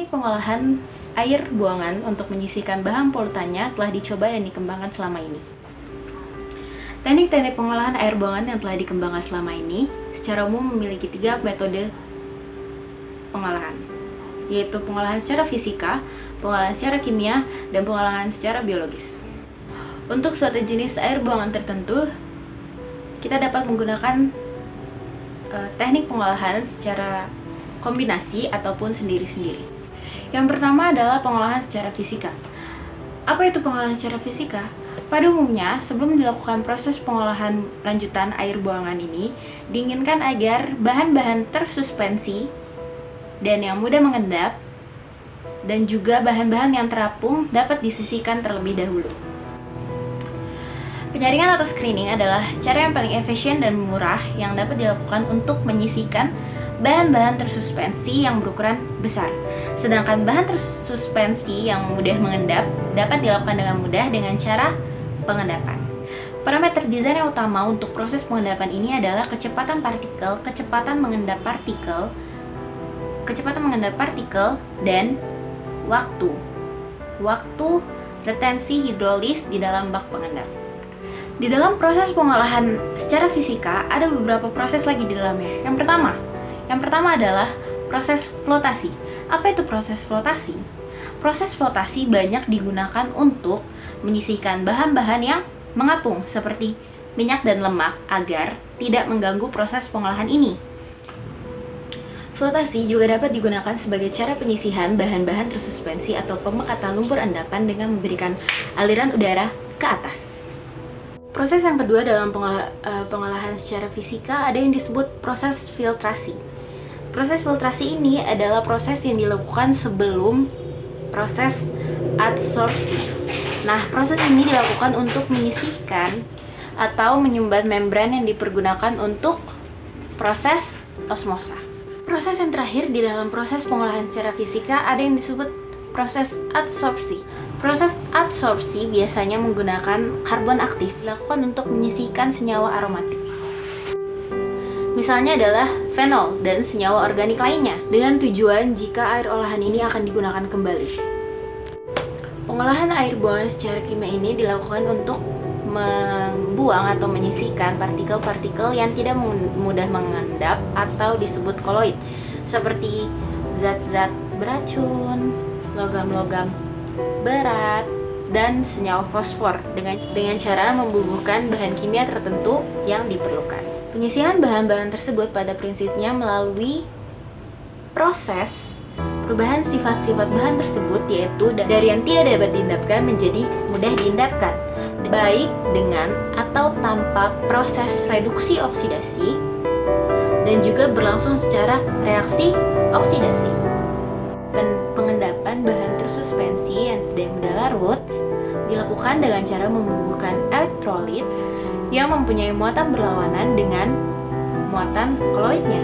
Teknik pengolahan air buangan untuk menyisihkan bahan polutannya telah dicoba dan dikembangkan selama ini. Teknik-teknik pengolahan air buangan yang telah dikembangkan selama ini secara umum memiliki 3 metode pengolahan, yaitu pengolahan secara fisika, pengolahan secara kimia, dan pengolahan secara biologis. Untuk suatu jenis air buangan tertentu, kita dapat menggunakan teknik pengolahan secara kombinasi ataupun sendiri-sendiri. Yang pertama adalah pengolahan secara fisika. Apa itu pengolahan secara fisika? Pada umumnya, sebelum dilakukan proses pengolahan lanjutan air buangan ini, diinginkan agar bahan-bahan tersuspensi dan yang mudah mengendap dan juga bahan-bahan yang terapung dapat disisihkan terlebih dahulu. Penyaringan atau screening adalah cara yang paling efisien dan murah yang dapat dilakukan untuk menyisihkan bahan-bahan tersuspensi yang berukuran besar. Sedangkan bahan tersuspensi yang mudah mengendap dapat dilakukan dengan mudah dengan cara pengendapan. Parameter desain yang utama untuk proses pengendapan ini adalah kecepatan partikel, kecepatan mengendap partikel, dan waktu retensi hidrolis di dalam bak pengendap. Di dalam proses pengolahan secara fisika ada beberapa proses lagi di dalamnya. Yang pertama adalah proses flotasi. Apa itu proses flotasi? Proses flotasi banyak digunakan untuk menyisihkan bahan-bahan yang mengapung seperti minyak dan lemak agar tidak mengganggu proses pengolahan ini. Flotasi juga dapat digunakan sebagai cara penyisihan bahan-bahan tersuspensi atau pemekatan lumpur endapan dengan memberikan aliran udara ke atas. Proses yang kedua dalam pengolahan secara fisika ada yang disebut proses filtrasi. Proses filtrasi ini adalah proses yang dilakukan sebelum proses adsorpsi. Nah, proses ini dilakukan untuk menyisihkan atau menyumbat membran yang dipergunakan untuk proses osmosa. Proses yang terakhir di dalam proses pengolahan secara fisika ada yang disebut proses adsorpsi. Proses adsorpsi biasanya menggunakan karbon aktif dilakukan untuk menyisihkan senyawa aromatik. Misalnya adalah fenol dan senyawa organik lainnya, dengan tujuan jika air olahan ini akan digunakan kembali. Pengolahan air buangan secara kimia ini dilakukan untuk membuang atau menyisihkan partikel-partikel yang tidak mudah mengendap atau disebut koloid, seperti zat-zat beracun, logam-logam berat, dan senyawa fosfor dengan cara membubuhkan bahan kimia tertentu yang diperlukan. Penyisihan bahan-bahan tersebut pada prinsipnya melalui proses perubahan sifat-sifat bahan tersebut, yaitu dari yang tidak dapat diendapkan menjadi mudah diendapkan, baik dengan atau tanpa proses reduksi oksidasi, dan juga berlangsung secara reaksi oksidasi. Pengendapan bahan tersuspensi yang tidak mudah larut dilakukan dengan cara membubuhkan elektrolit yang mempunyai muatan berlawanan dengan muatan koloidnya.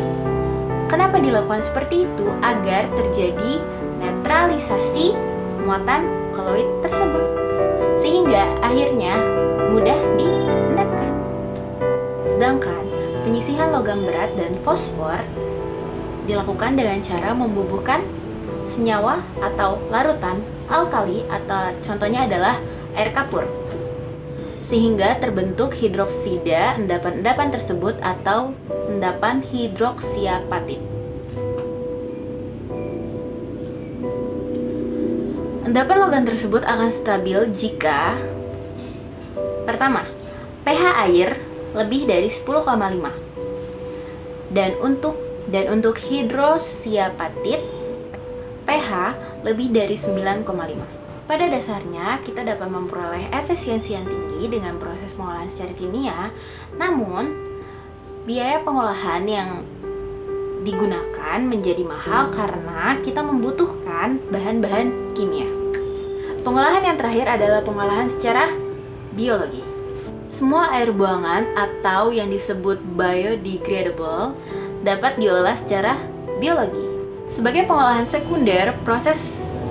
Kenapa dilakukan seperti itu? Agar terjadi netralisasi muatan koloid tersebut, sehingga akhirnya mudah diendapkan. Sedangkan penyisihan logam berat dan fosfor dilakukan dengan cara membubuhkan senyawa atau larutan alkali, atau contohnya adalah air kapur, sehingga terbentuk hidroksida endapan-endapan tersebut atau endapan hidroksiapatit. Endapan logam tersebut akan stabil jika pertama, pH air lebih dari 10,5 dan untuk hidroksiapatit pH lebih dari 9,5. Pada dasarnya, kita dapat memperoleh efisiensi yang tinggi dengan proses pengolahan secara kimia, namun biaya pengolahan yang digunakan menjadi mahal karena kita membutuhkan bahan-bahan kimia. Pengolahan yang terakhir adalah pengolahan secara biologi. Semua air buangan atau yang disebut biodegradable dapat diolah secara biologi. Sebagai pengolahan sekunder, proses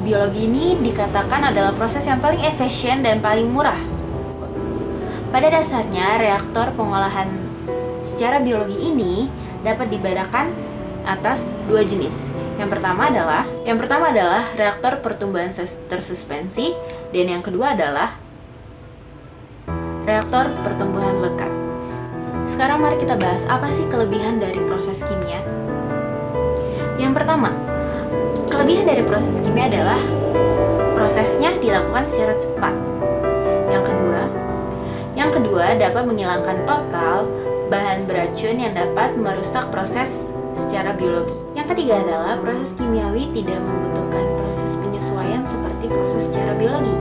biologi ini dikatakan adalah proses yang paling efisien dan paling murah. Pada dasarnya, reaktor pengolahan secara biologi ini dapat dibedakan atas dua jenis, Yang pertama adalah reaktor pertumbuhan tersuspensi, dan yang kedua adalah reaktor pertumbuhan lekat. Sekarang mari kita bahas apa sih kelebihan dari proses kimia. Yang pertama, kelebihan dari proses kimia adalah prosesnya dilakukan secara cepat. Yang kedua dapat menghilangkan total bahan beracun yang dapat merusak proses secara biologi. Yang ketiga adalah proses kimiawi tidak membutuhkan proses penyesuaian seperti proses secara biologi.